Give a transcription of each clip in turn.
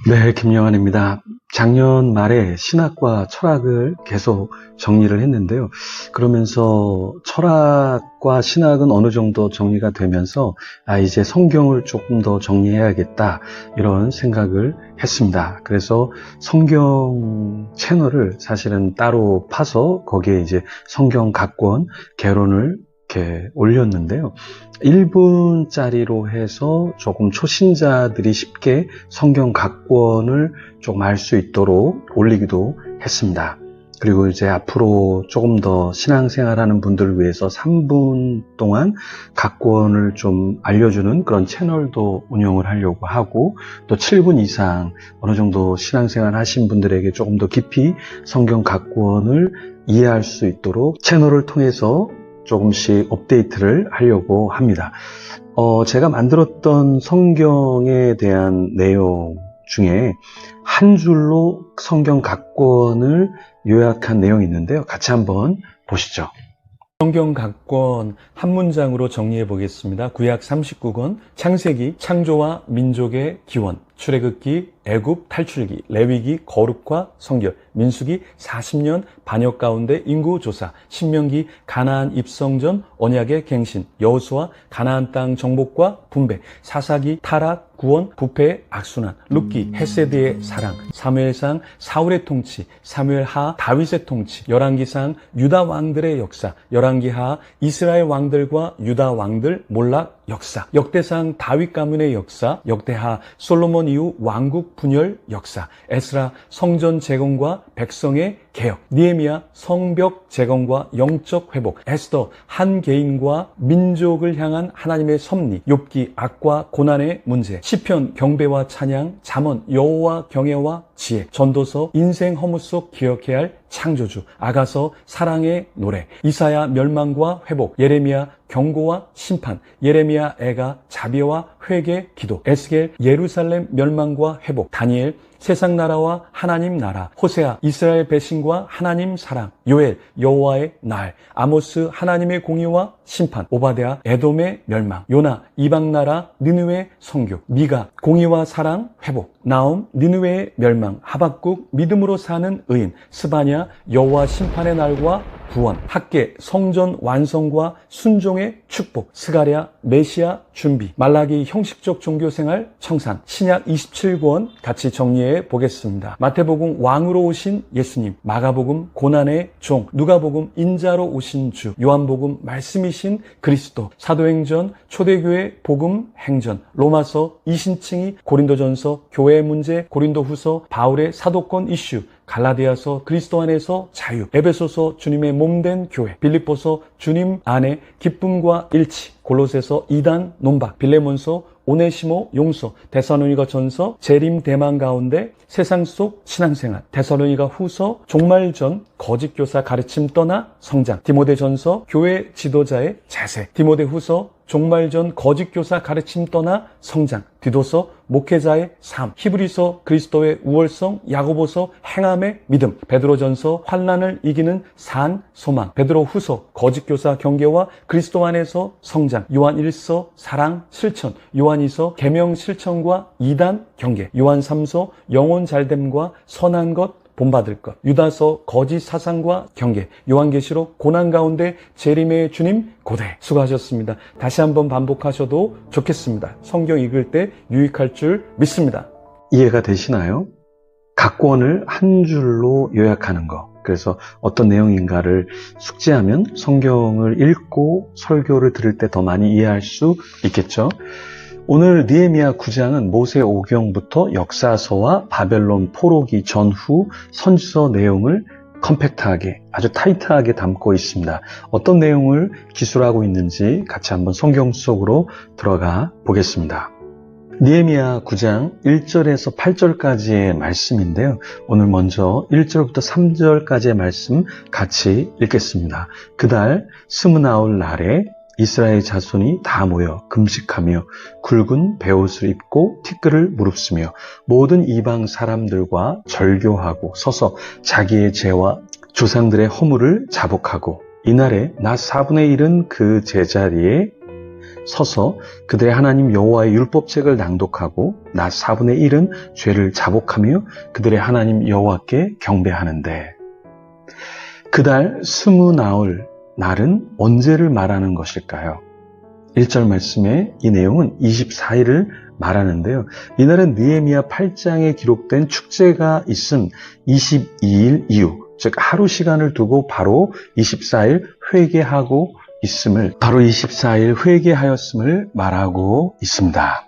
네, 김영환입니다. 작년 말에 신학과 철학을 계속 정리를 했는데요. 그러면서 철학과 신학은 어느 정도 정리가 되면서 이제 성경을 조금 더 정리해야겠다 이런 생각을 했습니다. 그래서 성경 채널을 사실은 따로 파서 거기에 이제 성경 각권 개론을 이렇게 올렸는데요. 1분짜리로 해서 조금 초신자들이 쉽게 성경 각권을 조금 알 수 있도록 올리기도 했습니다. 그리고 이제 앞으로 조금 더 신앙생활하는 분들을 위해서 3분 동안 각권을 좀 알려주는 그런 채널도 운영을 하려고 하고, 또 7분 이상 어느 정도 신앙생활 하신 분들에게 조금 더 깊이 성경 각권을 이해할 수 있도록 채널을 통해서 조금씩 업데이트를 하려고 합니다. 제가 만들었던 성경에 대한 내용 중에 한 줄로 성경 각권을 요약한 내용이 있는데요. 같이 한번 보시죠. 성경 각권 한 문장으로 정리해 보겠습니다. 구약 39권, 창세기, 창조와 민족의 기원, 출애굽기, 애굽 탈출기, 레위기, 거룩과 성결, 민수기 40년 반역 가운데 인구 조사, 신명기 가나안 입성 전 언약의 갱신, 여호수아 가나안 땅 정복과 분배, 사사기 타락, 구원, 부패, 악순환, 룻기 헤세드의 사랑, 사무엘상 사울의 통치, 사무엘하 다윗의 통치, 열왕기상 유다 왕들의 역사, 열왕기하 이스라엘 왕들과 유다 왕들 몰락 역사, 역대상 다윗 가문의 역사, 역대하 솔로몬 이후 왕국 분열 역사, 에스라 성전 재건과 백성의 개혁, 느헤미야 성벽 재건과 영적 회복, 에스더 한 개인과 민족을 향한 하나님의 섭리, 욥기 악과 고난의 문제, 시편 경배와 찬양, 잠언 여호와 경외와 지혜, 전도서 인생 허무 속 기억해야 할 창조주, 아가서 사랑의 노래, 이사야 멸망과 회복, 예레미야 경고와 심판, 예레미야 애가 자비와 회개 기도, 에스겔 예루살렘 멸망과 회복, 다니엘 세상 나라와 하나님 나라, 호세아 이스라엘 배신과 하나님 사랑, 요엘 여호와의 날, 아모스 하나님의 공의와 심판, 오바댜 에돔의 멸망, 요나 이방 나라 느느웨 성교, 미가 공의와 사랑 회복, 나움 느느웨의 멸망, 하박국 믿음으로 사는 의인, 스바냐 여호와 심판의 날과 구원, 학계 성전 완성과 순종의 축복, 스가랴 메시아 준비, 말라기 형식적 종교생활 청산, 신약 27권 같이 정리해 보겠습니다. 마태복음 왕으로 오신 예수님, 마가복음 고난의 종, 누가복음 인자로 오신 주, 요한복음 말씀이신 그리스도, 사도행전 초대교회 복음 행전, 로마서 이신칭이, 고린도전서 교회 문제, 고린도후서 바울의 사도권 이슈, 갈라디아서 그리스도 안에서 자유, 에베소서 주님의 몸된 교회, 빌립보서 주님 안에 기쁨과 일치, 골로새서 이단 논박, 빌레몬서 오네시모 용서, 데살로니가 전서 재림 대망 가운데 세상 속 신앙생활, 데살로니가 후서 종말 전 거짓 교사 가르침 떠나 성장, 디모데 전서 교회 지도자의 자세, 디모데 후서 종말 전 거짓 교사 가르침 떠나 성장, 디도서 목회자의 삶, 히브리서 그리스도의 우월성, 야고보서 행함의 믿음, 베드로전서 환난을 이기는 산 소망, 베드로 후서 거짓 교사 경계와 그리스도 안에서 성장, 요한 1서 사랑 실천, 요한 2서 계명 실천과 이단 경계, 요한 3서 영혼 잘됨과 선한 것 본받을 것, 유다서 거짓 사상과 경계, 요한계시록 고난 가운데 재림의 주님 고대. 수고하셨습니다. 다시 한번 반복하셔도 좋겠습니다. 성경 읽을 때 유익할 줄 믿습니다. 이해가 되시나요? 각권을 한 줄로 요약하는 거. 그래서 어떤 내용인가를 숙지하면 성경을 읽고 설교를 들을 때 더 많이 이해할 수 있겠죠. 오늘 느헤미야 9장은 모세 오경부터 역사서와 바벨론 포로기 전후 선지서 내용을 컴팩트하게, 아주 타이트하게 담고 있습니다. 어떤 내용을 기술하고 있는지 같이 한번 성경 속으로 들어가 보겠습니다. 느헤미야 9장 1절에서 8절까지의 말씀인데요. 오늘 먼저 1절부터 3절까지의 말씀 같이 읽겠습니다. 그달 스므나올 날에 이스라엘 자손이 다 모여 금식하며 굵은 베옷을 입고 티끌을 무릅쓰며 모든 이방 사람들과 절교하고 서서 자기의 죄와 조상들의 허물을 자복하고, 이날에 낮 4분의 1은 그 제자리에 서서 그들의 하나님 여호와의 율법책을 낭독하고 낮 4분의 1은 죄를 자복하며 그들의 하나님 여호와께 경배하는데 그달 스무 나흘 날은 언제를 말하는 것일까요? 1절 말씀에 이 내용은 24일을 말하는데요. 이날은 느헤미야 8장에 기록된 축제가 있은 22일 이후, 즉 하루 시간을 두고 바로 24일 회개하고 있음을, 바로 24일 회개하였음을 말하고 있습니다.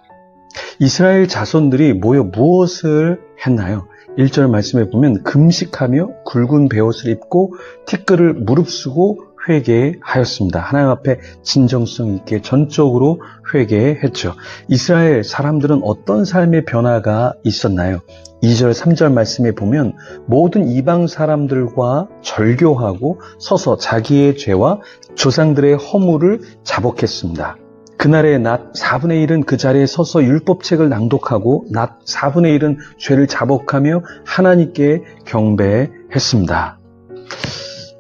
이스라엘 자손들이 모여 무엇을 했나요? 1절 말씀에 보면 금식하며 굵은 베옷을 입고 티끌을 무릅쓰고 회개하였습니다. 하나님 앞에 진정성 있게 전적으로 회개했죠. 이스라엘 사람들은 어떤 삶의 변화가 있었나요? 2절, 3절 말씀에 보면 모든 이방 사람들과 절교하고 서서 자기의 죄와 조상들의 허물을 자복했습니다. 그날의 낮 4분의 1은 그 자리에 서서 율법책을 낭독하고 낮 4분의 1은 죄를 자복하며 하나님께 경배했습니다.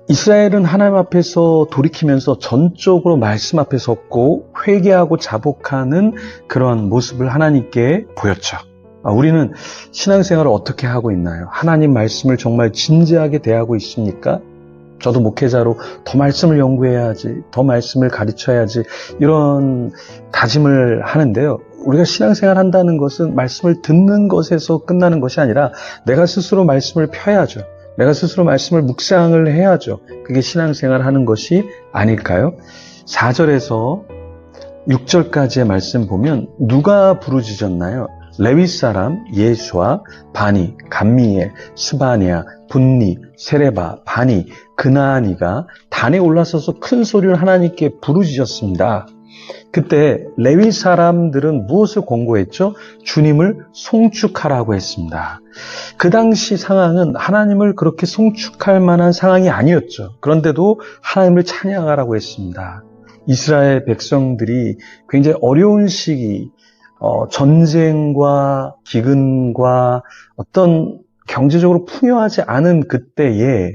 이스라엘은 하나님 앞에서 돌이키면서 전적으로 말씀 앞에 섰고 회개하고 자복하는 그런 모습을 하나님께 보였죠. 우리는 신앙생활을 어떻게 하고 있나요? 하나님 말씀을 정말 진지하게 대하고 있습니까? 저도 목회자로 더 말씀을 연구해야지, 더 말씀을 가르쳐야지 이런 다짐을 하는데요. 우리가 신앙생활 한다는 것은 말씀을 듣는 것에서 끝나는 것이 아니라 내가 스스로 말씀을 펴야죠. 내가 스스로 말씀을 묵상을 해야죠. 그게 신앙생활 하는 것이 아닐까요? 4절에서 6절까지의 말씀 보면 누가 부르짖었나요? 레위 사람 예수와 바니, 감미엘, 스바냐, 분니, 세레바, 바니, 그나아니가 단에 올라서서 큰 소리를 하나님께 부르짖었습니다. 그때 레위 사람들은 무엇을 권고했죠? 주님을 송축하라고 했습니다. 그 당시 상황은 하나님을 그렇게 송축할 만한 상황이 아니었죠. 그런데도 하나님을 찬양하라고 했습니다. 이스라엘 백성들이 굉장히 어려운 시기, 전쟁과 기근과 어떤 경제적으로 풍요하지 않은 그때에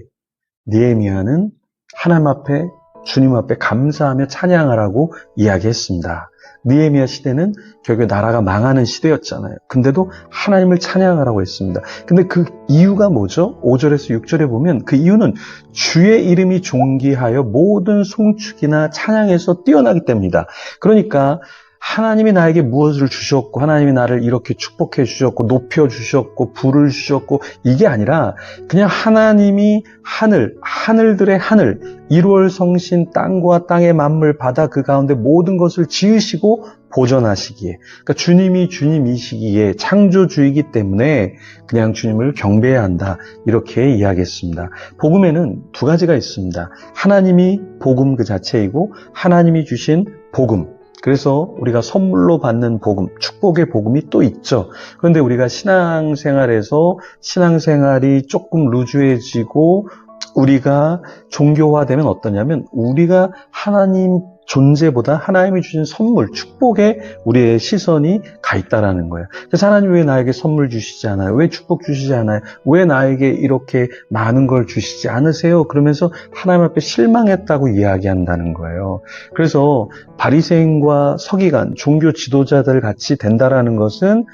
느헤미야는 하나님 앞에 주님 앞에 감사하며 찬양하라고 이야기했습니다. 느헤미야 시대는 결국 나라가 망하는 시대였잖아요. 근데도 하나님을 찬양하라고 했습니다. 근데 그 이유가 뭐죠? 5절에서 6절에 보면 그 이유는 주의 이름이 존귀하여 모든 송축이나 찬양에서 뛰어나기 때문이다. 그러니까 하나님이 나에게 무엇을 주셨고 하나님이 나를 이렇게 축복해 주셨고 높여 주셨고 부를 주셨고 이게 아니라 그냥 하나님이 하늘들의 하늘 1월 성신 땅과 땅의 만물 바다 그 가운데 모든 것을 지으시고 보존하시기에 그러니까 주님이 주님이시기에 창조주이기 때문에 그냥 주님을 경배해야 한다 이렇게 이야기했습니다. 복음에는 두 가지가 있습니다. 하나님이 복음 그 자체이고 하나님이 주신 복음 그래서 우리가 선물로 받는 복음, 축복의 복음이 또 있죠. 그런데 우리가 신앙생활에서 신앙생활이 조금 루즈해지고 우리가 종교화되면 어떠냐면 우리가 하나님 존재보다 하나님이 주신 선물, 축복에 우리의 시선이 가 있다라는 거예요. 그래서 하나님 왜 나에게 선물 주시지 않아요? 왜 축복 주시지 않아요? 왜 나에게 이렇게 많은 걸 주시지 않으세요? 그러면서 하나님 앞에 실망했다고 이야기한다는 거예요. 그래서 바리새인과 서기관, 종교 지도자들 같이 된다라는 것은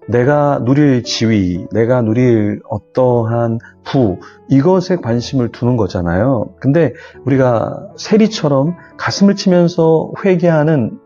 내가 누릴 지위, 내가 누릴 어떠한 부, 이것에 관심을 두는 거잖아요. 근데 우리가 세리처럼 가슴을 치면서 회개하는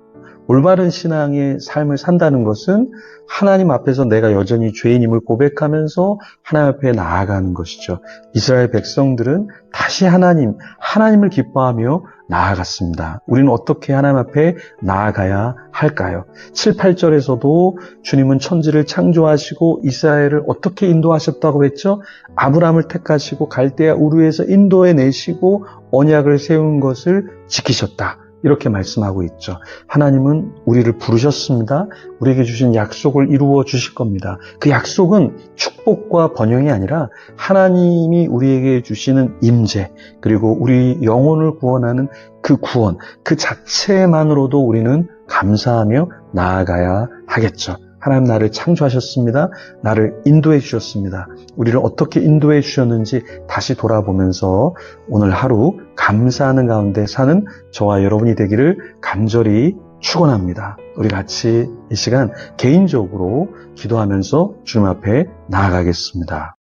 올바른 신앙의 삶을 산다는 것은 하나님 앞에서 내가 여전히 죄인임을 고백하면서 하나님 앞에 나아가는 것이죠. 이스라엘 백성들은 다시 하나님을 기뻐하며 나아갔습니다. 우리는 어떻게 하나님 앞에 나아가야 할까요? 7, 8절에서도 주님은 천지를 창조하시고 이스라엘을 어떻게 인도하셨다고 했죠? 아브라함을 택하시고 갈대아 우르에서 인도해 내시고 언약을 세운 것을 지키셨다. 이렇게 말씀하고 있죠. 하나님은 우리를 부르셨습니다. 우리에게 주신 약속을 이루어 주실 겁니다. 그 약속은 축복과 번영이 아니라 하나님이 우리에게 주시는 임재 그리고 우리 영혼을 구원하는 그 구원 그 자체만으로도 우리는 감사하며 나아가야 하겠죠. 하나님 나를 창조하셨습니다. 나를 인도해 주셨습니다. 우리를 어떻게 인도해 주셨는지 다시 돌아보면서 오늘 하루 감사하는 가운데 사는 저와 여러분이 되기를 간절히 축원합니다. 우리 같이 이 시간 개인적으로 기도하면서 주님 앞에 나아가겠습니다.